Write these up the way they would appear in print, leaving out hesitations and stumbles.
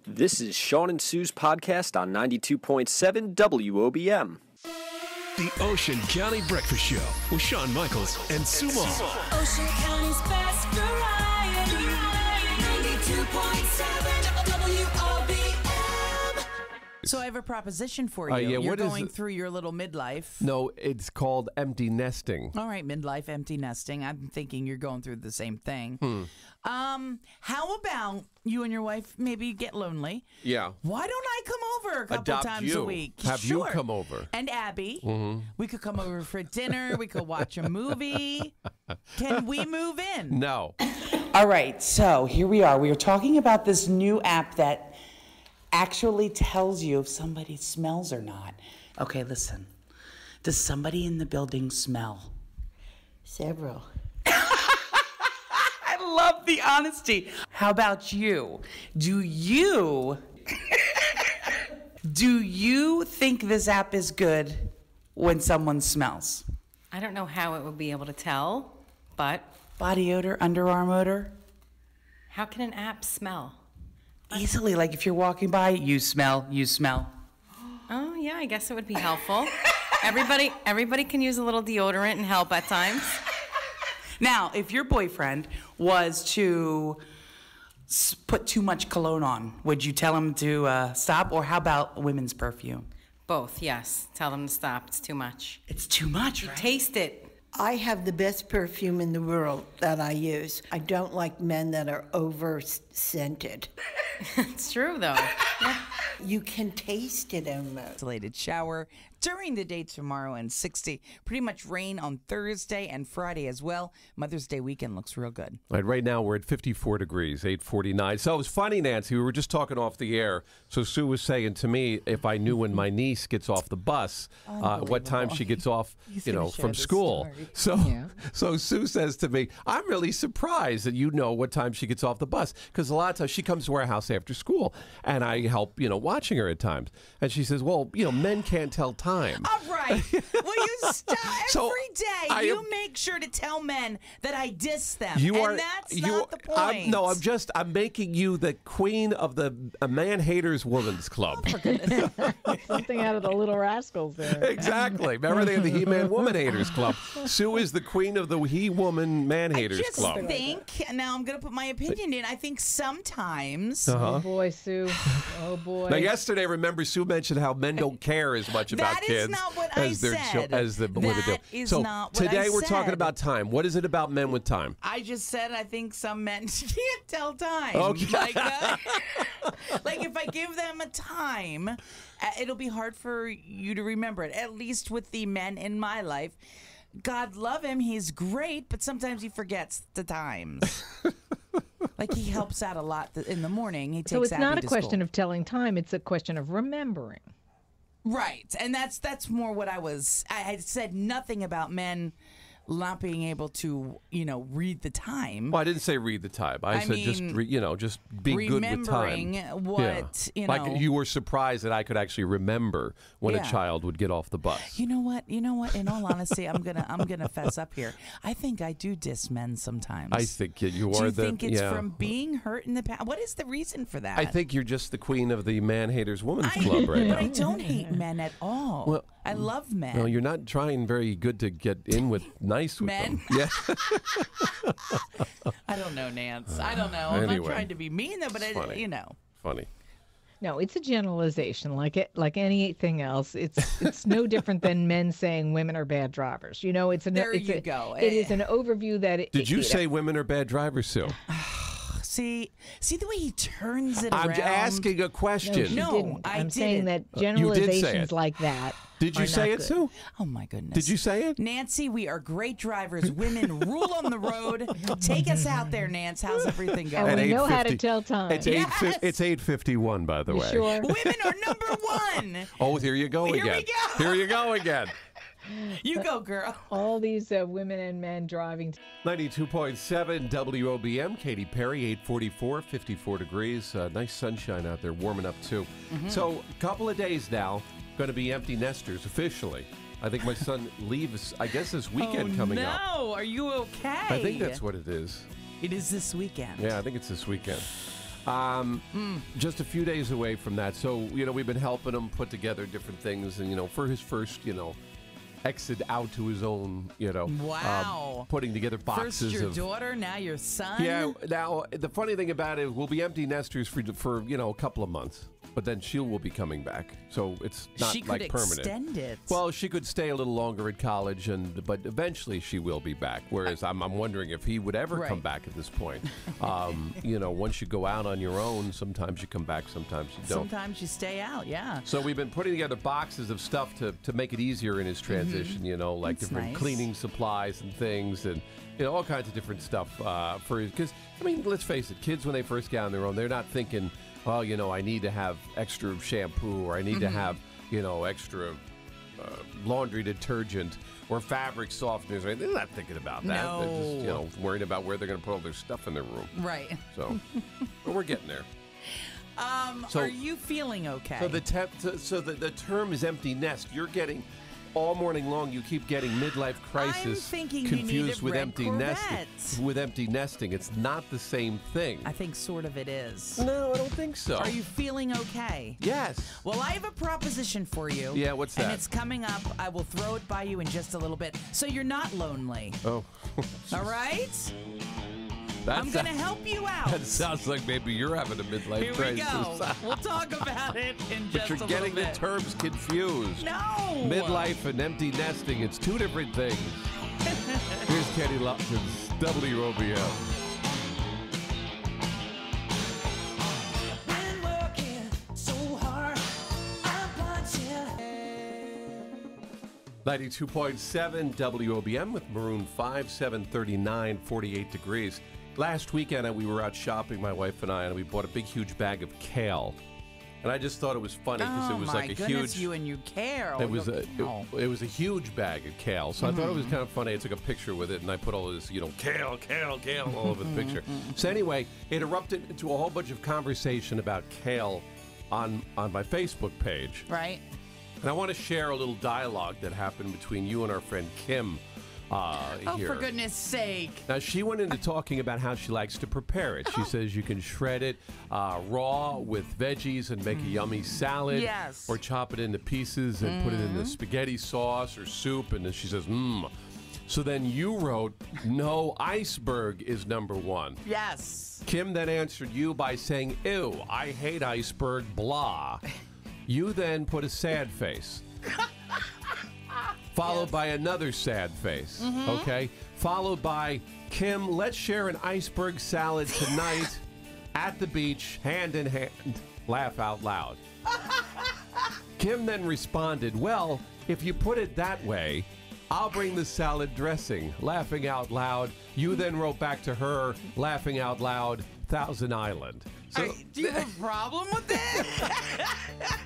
This is Shawn and Sue's podcast on 92.7 WOBM. The Ocean County Breakfast Show with Shawn Michaels and Sue Moll. Ocean County's best variety. 92.7 WOBM. So I have a proposition for you. Yeah, You're what is going it? through your little midlife. No, it's called empty nesting. All right, midlife empty nesting. I'm thinking you're going through the same thing. How about you and your wife maybe get lonely? Yeah. Why don't I come over a couple Adopt times you. a week? Have you Sure. come over. And Abby. We could come over for dinner. We could watch a movie. Can we move in? No. All right, so here we are. We are talking about this new app that actually tells you if somebody smells or not. Okay, listen. Does somebody in the building smell? Several. I love the honesty. How about you? Do you think this app is good when someone smells? I don't know how it would be able to tell, but Body odor, underarm odor? how can an app smell? Easily, like if you're walking by, you smell. Oh, yeah, I guess it would be helpful. Everybody can use a little deodorant and help at times. Now, if your boyfriend was to put too much cologne on, would you tell him to stop? Or how about women's perfume? Both, yes. Tell them to stop. It's too much. It's too much, right? Taste it. I have the best perfume in the world that I use. I don't like men that are over-scented. It's true, though. You can taste it almost. Isolated shower during the day tomorrow and 60. Pretty much rain on Thursday and Friday as well. Mother's Day weekend looks real good. Right now we're at 54 degrees, 8:49. So it was funny, Nancy. We were just talking off the air. So Sue was saying to me, if I knew when my niece gets off the bus, what time she gets off, from school. So Sue says to me, I'm really surprised that you know what time she gets off the bus, because a lot of times she comes to our house after school, and I help, watching her at times. And she says, well, men can't tell time. All right. Will you stop? So Every day you make sure to tell men that I diss them. That's not the point. I'm making you the queen of the Man Haters Women's Club. Something out of the Little Rascals there. Exactly. Remember they had the He-Man Woman Haters Club. Sue is the queen of the He-Woman Man Haters Club. I think, now I'm going to put my opinion in, I think sometimes. Oh, boy, Sue. Oh, boy. Now, yesterday, remember, Sue mentioned how men don't care as much about kids. That is not what I said. That is not what I said. Today we're talking about time. What is it about men with time? I just said I think some men can't tell time. Okay. Like if I give them a time, it'll be hard for you to remember it. At least with the men in my life. God love him, he's great, but sometimes he forgets the times. Like he helps out a lot in the morning. He takes so it's Abby not a to question school. of telling time, it's a question of remembering. Right, and that's more what I had said nothing about men not being able to, read the time. Well, I didn't say read the time. I said just be good with time. Remembering what, Like you were surprised that I could actually remember when a child would get off the bus. You know what? In all honesty, I'm gonna fess up here. I think I do diss men sometimes. I think you are. Do you think it's from being hurt in the past? What is the reason for that? I think you're just the queen of the Man Haters Women's Club right now. But I don't hate men at all. Well, I love men. No, you're not trying very good to get in with nice with men. them. Yeah. I don't know, Nance. I don't know. I'm not Anyway. trying to be mean, though, but Funny. No, it's a generalization, like anything else. It's no different than men saying women are bad drivers. There you go. It is an overview that. Did you say women are bad drivers, Sue? See the way he turns it around. I'm asking a question. No, I'm didn't. saying that You did say generalizations it. like that. Did you say it, Sue? Oh, my goodness. Did you say it? Nancy, we are great drivers. Women rule on the road. Take us out there, Nance. How's everything going? And we know how to 8:50. tell time. It's 8:51, by the way. Sure. Women are number one. Oh, here you go again. Here we go. Here you go again. You go, girl. All these women and men driving. 92.7 WOBM, Katy Perry, 8:44, 54 degrees. Nice sunshine out there, warming up too. So a couple of days now, going to be empty nesters officially. I think my son leaves, I guess, this weekend coming up. No, are you okay? I think that's what it is. It is this weekend. Yeah, I think it's this weekend. Just a few days away from that. So, we've been helping him put together different things. And, for his first, exit out to his own, Wow. putting together boxes First your of daughter, now your son. Yeah. Now, the funny thing about it is we'll be empty nesters for a couple of months. But then she will be coming back, so it's not She like could permanent. extend it. Well, she could stay a little longer at college, but eventually she will be back. Whereas I'm wondering if he would ever come back at this point. Once you go out on your own, sometimes you come back, sometimes you don't. Sometimes you stay out, yeah. So we've been putting together boxes of stuff to make it easier in his transition. Like That's different nice. cleaning supplies and things, and all kinds of different stuff for his. Because let's face it, kids when they first get on their own, they're not thinking, well, I need to have extra shampoo, or I need to have, extra laundry detergent or fabric softeners. Right? They're not thinking about that. No. They're just, worrying about where they're going to put all their stuff in their room. Right. So, but we're getting there. So, are you feeling okay? So the term is empty nest. You're getting all morning long. You keep getting midlife crisis I'm thinking confused you need a with red empty Corvette. nesting. With empty nesting, it's not the same thing. I think sort of it is. No, I don't think so. Are you feeling okay? Yes. Well, I have a proposition for you. Yeah, what's that? And it's coming up. I will throw it by you in just a little bit, so you're not lonely. Oh. All right? That I'm going to help you out. That sounds like maybe you're having a midlife Here crisis. we go. We'll talk about it in just But you're a little getting bit. the terms confused. No. Midlife and empty nesting, it's two different things. Here's Kenny Loggins, WOBM. Been working so hard, I'm punching. 92.7 WOBM with Maroon 5, 739, 48 degrees. Last weekend, we were out shopping, my wife and I, and we bought a big, huge bag of kale. And I just thought it was funny because it was like a goodness, huge. you and your kale. It was Your kale. it was a huge bag of kale, so I thought it was kind of funny. I took a picture with it, and I put all this, kale all over the picture. So anyway, it erupted into a whole bunch of conversation about kale on my Facebook page. Right. And I want to share a little dialogue that happened between you and our friend Kim here. For goodness sake. Now, she went into talking about how she likes to prepare it. She says you can shred it raw with veggies and make a yummy salad. Yes. Or chop it into pieces and put it in the spaghetti sauce or soup. And then she says, So then you wrote, no, iceberg is number one. Yes. Kim then answered you by saying, ew, I hate iceberg, blah. You then put a sad face. Followed by another sad face, okay? Followed by, Kim, let's share an iceberg salad tonight at the beach, hand in hand, laugh out loud. Kim then responded, well, if you put it that way, I'll bring the salad dressing, laughing out loud. You then wrote back to her, laughing out loud, Thousand Island. So, Do you have a problem with that?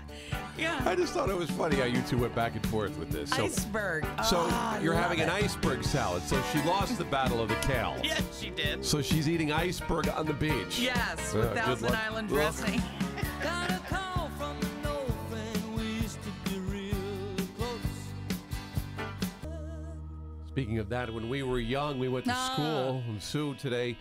Yeah. I just thought it was funny how you two went back and forth with this. So, Iceberg. So you're love having an it. iceberg salad. So she lost the battle of the kale. Yes, she did. So she's eating iceberg on the beach. Yes, Yeah, with good Thousand luck. Island Ugh. dressing. Got a call from the north and we used to be real close. Speaking of that, when we were young, we went to school. And Sue, today,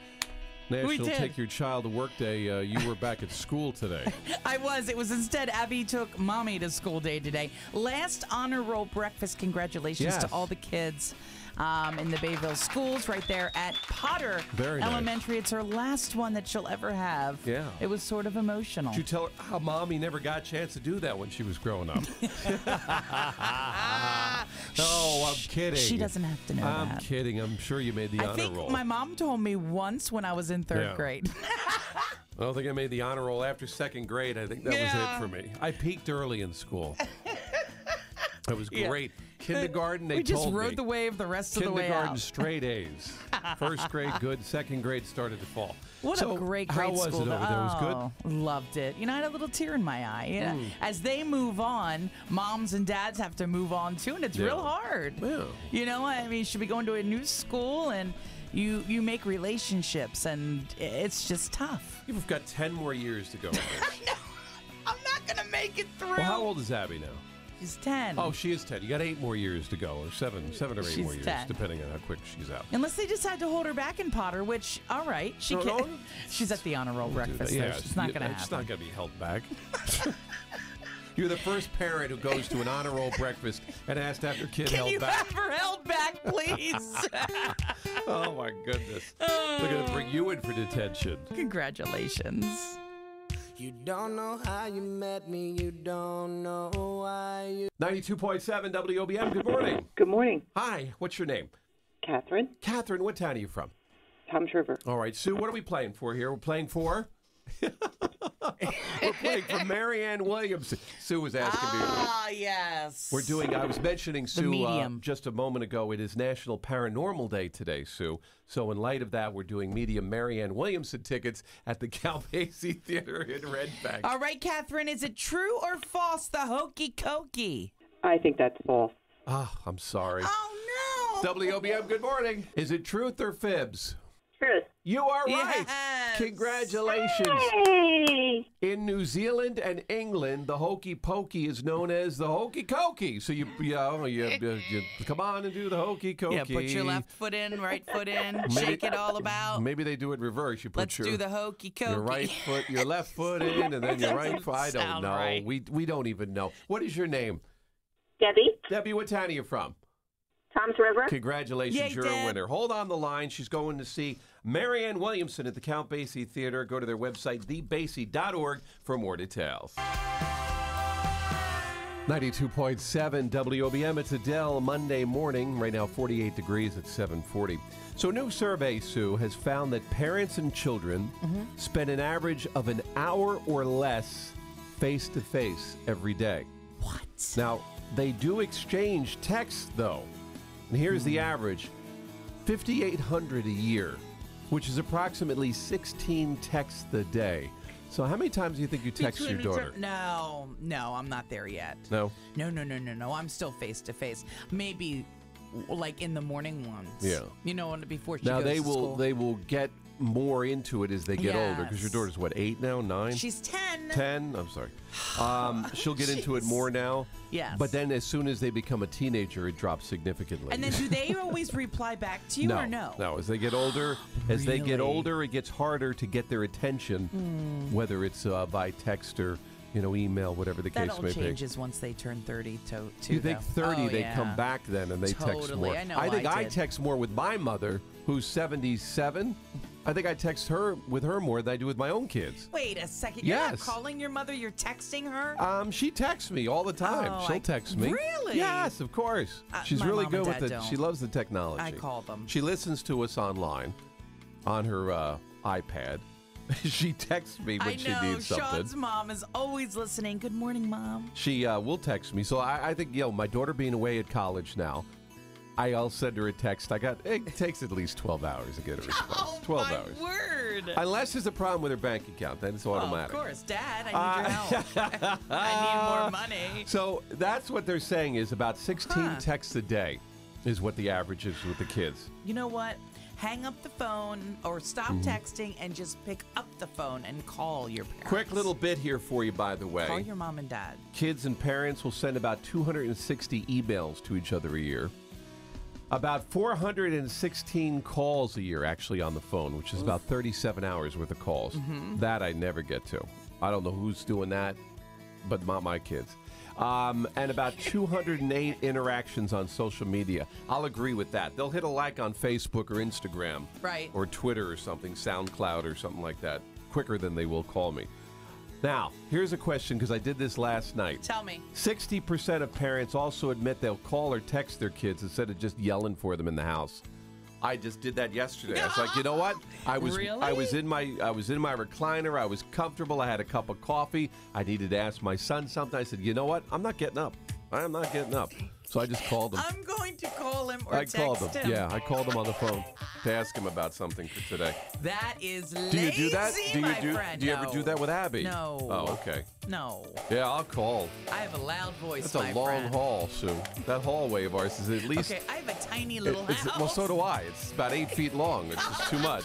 National did. Take Your Child to Work Day, you were back at school today. I was. It was instead Abby took mommy to school day today. Last honor roll breakfast. Congratulations Yes. to all the kids in the Bayville schools right there at Potter Very nice. Elementary. It's her last one that she'll ever have. Yeah. It was sort of emotional. Did you tell her how Mommy never got a chance to do that when she was growing up? Oh, I'm kidding. She doesn't have to know I'm that. kidding. I'm sure you made the I honor think roll. my mom told me once when I was in third Yeah. grade. I don't think I made the honor roll after second grade. I think that was it for me. I peaked early in school. It was great. Kindergarten, they we just told rode me. the wave the rest of the way Kindergarten, out. straight A's. First grade, good. Second grade started to fall. What So, a great how was school. it over there? It was good? Loved it. You know, I had a little tear in my eye. You know, as they move on, moms and dads have to move on too, and it's Yeah. real hard. Yeah. You know, I mean, you should be going to a new school, and you make relationships, and it's just tough. You've got 10 more years to go. I'm not gonna make it through. Well, how old is Abby now? She's 10. Oh, she is 10. You got 8 more years to go, or 7 or 8 She's more years, 10. depending on how quick she's out. Unless they decide to hold her back in Potter, which, all right, she No, can. no. She's at the honor roll breakfast. Yeah, There. It's not going to happen. It's not going to be held back. You're the first parent who goes to an honor roll breakfast and has to have your kid Can held you back. have her held back, please? Oh, my goodness. They're going to bring you in for detention. Congratulations. You don't know how you met me, you don't know why you... 92.7 WOBM, good morning. Good morning. Hi, what's your name? Catherine, Catherine, what town are you from? Tom's River. All right, Sue, what are we playing for here? We're playing for? We're playing for Marianne Williamson. Sue was asking me. Ah, yes. We're doing, I was mentioning, Sue, medium. just a moment ago, it is National Paranormal Day today, Sue. So in light of that, we're doing medium Marianne Williamson tickets at the Cal Basie Theater in Red Bank. All right, Catherine, is it true or false, the hokey cokey? I think that's false. Ah, I'm sorry. Oh, no. WOBM, good morning. Is it truth or fibs? Truth. You are right. Yes. Congratulations. Hey! In New Zealand and England, the hokey pokey is known as the hokey cokey. So you come on and do the hokey cokey. Yeah, put your left foot in, right foot in, shake it all about. Maybe they do it reverse. You put Let's do the hokey cokey. your right foot, your left foot in, and then your right foot. I don't sound know. right. We don't even know. What is your name? Debbie, Debbie, what town are you from? Tom's River. Congratulations, Yay, you're Deb. a winner. Hold on the line. She's going to see Marianne Williamson at the Count Basie Theater. Go to their website, thebasie.org, for more details. 92.7 WOBM. It's Adele Monday morning. Right now, 48 degrees at 7:40. So a new survey, Sue, has found that parents and children spend an average of an hour or less face-to-face every day. What? Now, they do exchange texts, though. And here's the average, 5,800 a year, which is approximately 16 texts a day. So how many times do you think you text your daughter? No, I'm not there yet. No? No. I'm still face to face. Maybe like in the morning ones. Yeah. You know, before she Now, goes to school. they will get more into it as they get older, because your Yes. daughter's, what, 8 now, 9? She's 10. 10? I'm sorry. She'll get into it Jeez. more now. Yes. But then as soon as they become a teenager, it drops significantly. And then do they always reply back to you or no? No, as they get older, it gets harder to get their attention, whether it's by text or email, whatever the That case all may be. changes once they turn 30 too. You think 30, Oh, they yeah. come back then and they text Totally. more. I know think I I did. text more with my mother, who's 77. I think I text her with her more than I do with my own kids. Wait a second. You're not Yes. calling your mother, you're texting her? She texts me all the time. Oh, She'll text me. Really? Yes, of course. She's my really mom good and with dad it. don't. She loves the technology. I call them. She listens to us online on her iPad. She texts me when she needs something. Sean's mom is always listening. Good morning, Mom. She will text me. So I think, my daughter being away at college now, I'll send her a text. It takes at least 12 hours to get a response. 12 hours. Oh, word. Unless there's a problem with her bank account, then it's automatic. Of course, Dad, I need your help. I need more money. So that's what they're saying is about 16 texts a day is what the average is with the kids. You know what? Hang up the phone or stop texting and just pick up the phone and call your parents. Quick little bit here for you, by the way. Call your mom and dad. Kids and parents will send about 260 emails to each other a year. About 416 calls a year, actually, on the phone, which is about 37 hours worth of calls. That I never get to. I don't know who's doing that, but not my kids. And about 208 interactions on social media. I'll agree with that. They'll hit a like on Facebook or Instagram. Right. Or Twitter or something, SoundCloud or something like that, quicker than they will call me. Now, here's a question, because I did this last night. Tell me. 60% of parents also admit they'll call or text their kids instead of just yelling for them in the house. I just did that yesterday. I was like, you know what? I was in my recliner. I was comfortable. I had a cup of coffee. I needed to ask my son something. I said, you know what? I'm not getting up. I am not getting up. So I just called him. I'm going to call him or text called him. him. Yeah, I called him on the phone to ask him about something for today. That is lazy, Do you do that? friend. Do you ever do that with Abby? No. Oh, okay. No. Yeah, I'll call. I have a loud voice, That's a long friend. hall, Sue. That hallway of ours is at least... Okay, I have a tiny little It's- house. well, so do I. It's about 8 feet long. It's just too much.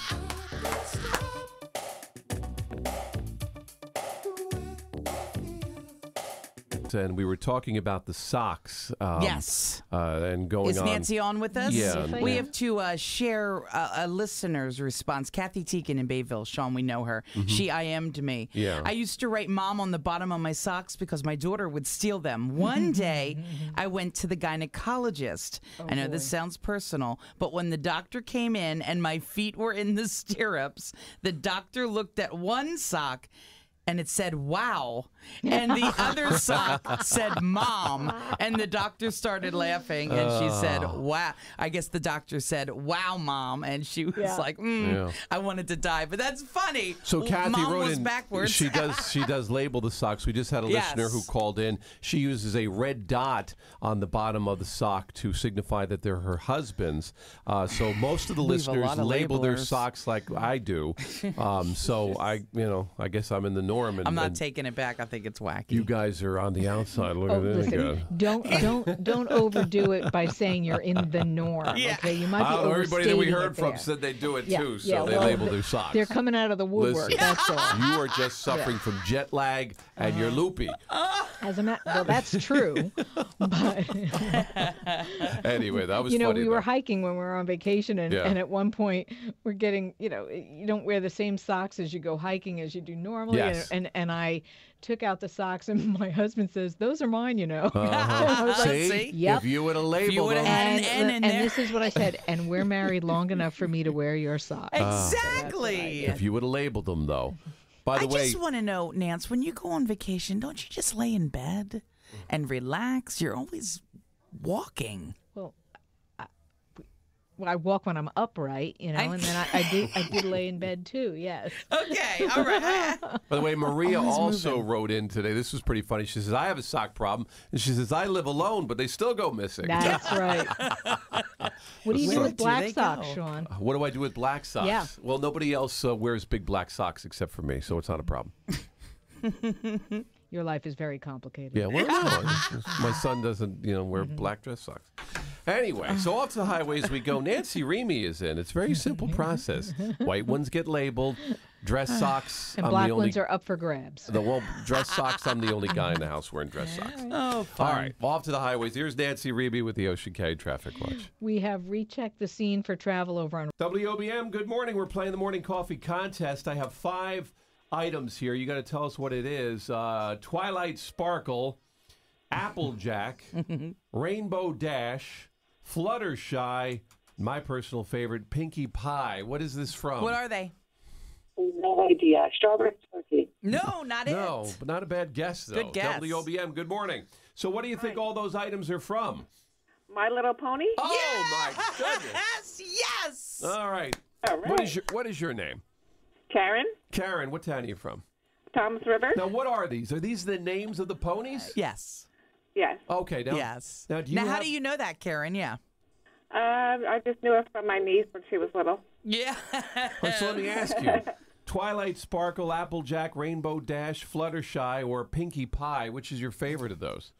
and we were talking about the socks. Yes. And going Is on. Nancy on with us? Yeah. We have to share a listener's response. Kathy Teakin in Bayville. Shawn, we know her. She IM'd me. Yeah. I used to write Mom on the bottom of my socks because my daughter would steal them. One day, I went to the gynecologist. I know this sounds personal, but when the doctor came in and my feet were in the stirrups, the doctor looked at one sock and it said, wow. And the other sock said, Mom. And the doctor started laughing and she said, wow. I guess the doctor said, wow, Mom. And she was like, I wanted to die. But that's funny. So Kathy Mom wrote was in. backwards. She does label the socks. We just had a listener who called in. She uses a red dot on the bottom of the sock to signify that they're her husband's. So most of the listeners label their socks like I do. So I guess I'm in the norm. And, I'm not taking it back. I think it's wacky. You guys are on the outside. Look at this guy. Don't overdo it by saying you're in the norm. Okay, you might be everybody that we overstating heard it from there. said they do it Yeah, too, so yeah, they well, label their socks. They're coming out of the woodwork. Listen, That's all. you are just suffering from jet lag and you're loopy. Well, that's true. But Anyway, that was we funny. were hiking when we were on vacation, and at one point we're getting, you don't wear the same socks as you go hiking as you do normally. Yes. And I took out the socks, and my husband says, "Those are mine," I was See? Yep. If you would have labeled them. had an N in there. And this is what I said, and we're married long enough for me to wear your socks. Exactly. If you would have labeled them, though. By the I way, just want to know, Nance, when you go on vacation, don't you just lay in bed and relax? You're always walking. Well, I walk when I'm upright, and then I did lay in bed too. Yes. Okay. All right. By the way, Maria also wrote in today. This was pretty funny. She says, I have a sock problem. And she says, I live alone, but they still go missing. That's right. What do you do with black socks, Shawn? What do I do with black socks? Yeah. Well, nobody else wears big black socks except for me, so it's not a problem. Your life is very complicated. Yeah, well, no. My son doesn't, wear black dress socks. Anyway, so off to the highways we go. Nancy Remy is in. It's a very simple process. White ones get labeled. Dress socks. And black ones are up for grabs. Dress socks, I'm the only guy in the house wearing dress socks. Oh, fun. All right, off to the highways. Here's Nancy Remy with the Ocean County Traffic Watch. We have rechecked the scene for travel over on WOBM, good morning. We're playing the morning coffee contest. I have 5 items here. You got to tell us what it is. Twilight Sparkle, Applejack, Rainbow Dash, Fluttershy, my personal favorite, Pinkie Pie. What is this from? What are they? No idea. Strawberry turkey. No, not No, it. but not a bad guess, though. Good guess. WOBM, good morning. So what do you think all those items are from? My Little Pony? Oh, my goodness. Yes. All right. All right. What is your name? Karen? Karen, what town are you from? Thomas River? Now, what are these? Are these the names of the ponies? Yes. Yes. Okay. Now, Yes. Now, how do you know that, Karen? Yeah. I just knew it from my niece when she was little. Yeah. So let me ask you. Twilight Sparkle, Applejack, Rainbow Dash, Fluttershy, or Pinkie Pie, which is your favorite of those?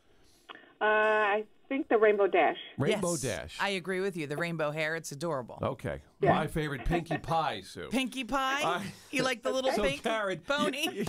I think the Rainbow Dash. Rainbow Yes. Dash. I agree with you. The rainbow hair, it's adorable. Okay. Yeah. My favorite, Pinkie Pie, Sue. Pinkie Pie? You like the little So, pink Karen, pony?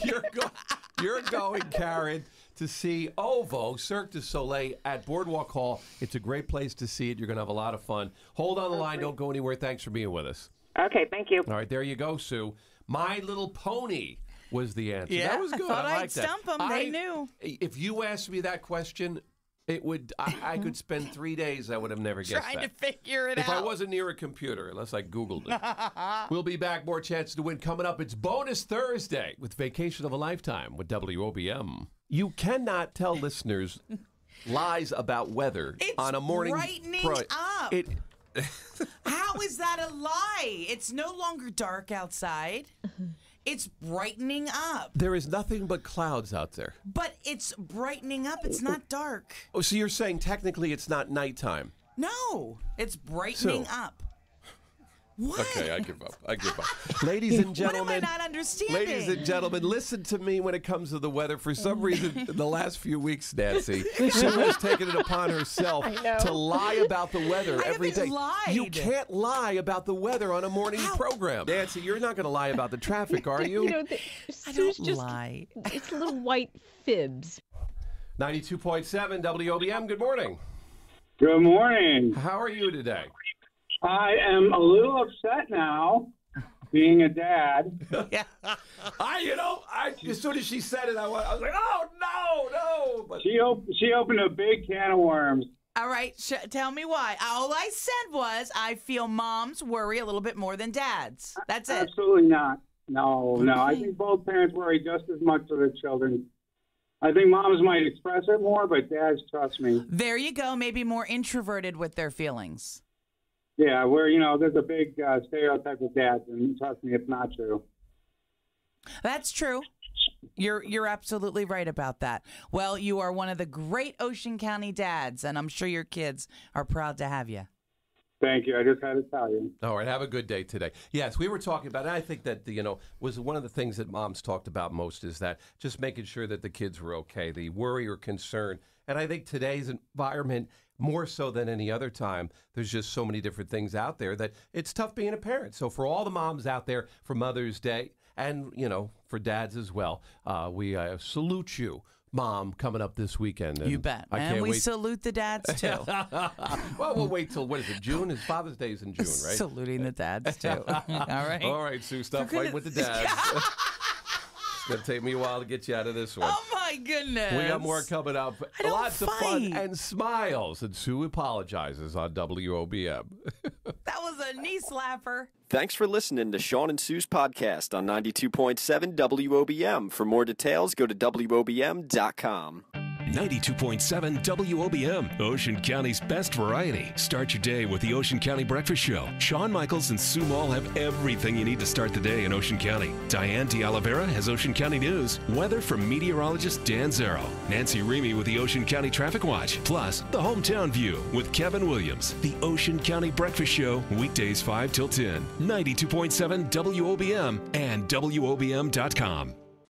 You're going, Karen, to see OVO, Cirque du Soleil, at Boardwalk Hall. It's a great place to see it. You're going to have a lot of fun. Hold on the line. Don't go anywhere. Thanks for being with us. Okay, thank you. All right, there you go, Sue. My Little Pony was the answer. Yeah, that was good. I thought I I'd like that. stump 'em. They knew. If you asked me that question, it would. I could spend 3 days. I would have never guessed Trying that. to figure it If out. I wasn't near a computer, unless I Googled it. We'll be back. More chances to win coming up. It's Bonus Thursday with Vacation of a Lifetime with WOBM. You cannot tell listeners lies about weather It's on a morning. brightening up. How is that a lie? It's no longer dark outside. It's brightening up. There is nothing but clouds out there. But it's brightening up. It's not dark. Oh, so you're saying technically it's not nighttime? No, it's brightening So- up. What? Okay, I give up. Ladies and gentlemen. What am I not understanding? Ladies and gentlemen, listen to me when it comes to the weather. For some reason, in the last few weeks, Nancy, Sue has taken it upon herself to lie about the weather every day. lied. You can't lie about the weather on a morning program. Nancy, you're not going to lie about the traffic, are you? I don't lie. It's little white fibs. 92.7 WOBM, good morning. Good morning. How are you today? I am a little upset now, being a dad. As soon as she said it, I was like, oh, no. But She opened a big can of worms. All right, tell me why. All I said was I feel moms worry a little bit more than dads. That's it. Absolutely not. No. I think both parents worry just as much for their children. I think moms might express it more, but dads, trust me. There you go. Maybe more introverted with their feelings. Yeah, there's a big stereotype of dads, and trust me, it's not true. That's true. You're absolutely right about that. Well, you are one of the great Ocean County dads, and I'm sure your kids are proud to have you. Thank you. I just had to tell you. all right, have a good day today. Yes, we were talking about it. I think that, was one of the things that moms talked about most is that just making sure that the kids were okay, the worry or concern. And I think today's environment, more so than any other time, there's just so many different things out there that it's tough being a parent. So for all the moms out there for Mother's Day and, for dads as well, we salute you. Mom, coming up this weekend. You bet. And we salute the dads, too. Well, we'll wait till, what is it, June? His Father's Day is in June, right? Saluting the dads, too. All right. All right, Sue, stop fighting with the dads. It's going to take me a while to get you out of this one. Oh, my goodness. We got more coming up. Lots of fun and smiles. And Sue apologizes on WOBM. That was a knee slapper. Thanks for listening to Shawn and Sue's podcast on 92.7 WOBM. For more details, go to WOBM.com. 92.7 WOBM, Ocean County's best variety. Start your day with the Ocean County Breakfast Show. Shawn Michaels and Sue Moll have everything you need to start the day in Ocean County. Diane D'Oliveira has Ocean County News. Weather from meteorologist Dan Zero. Nancy Remy with the Ocean County Traffic Watch. Plus, the Hometown View with Kevin Williams. The Ocean County Breakfast Show, weekdays 5 till 10. 92.7 WOBM and WOBM.com.